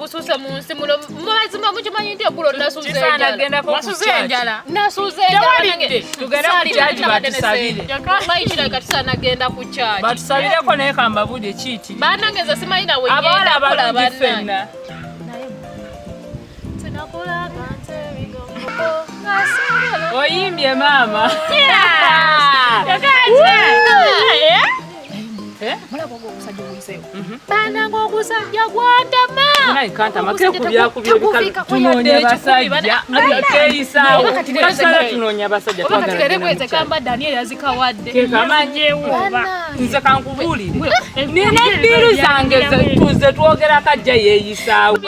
gususe mu nsi muno mazima mukimanyi nti eggulo nasuze enjala wasuze enjala nasuze enjala nange tugenda ku kyaji batusabire bayitira katusana ku kyaji batusabireko naye kambabudde kiiti banange nze simanyi nawe abawala abalungi ffenna oyimbye maama bananga okusajja gwantama tunoonya basajja keyisaawo kasala tunoonya basajja twagalakweze kamba Daniel yazikawadde kekamanjewo nze kankubuulire nina eddiiru zange tuze twogera kajja yeeyisaawo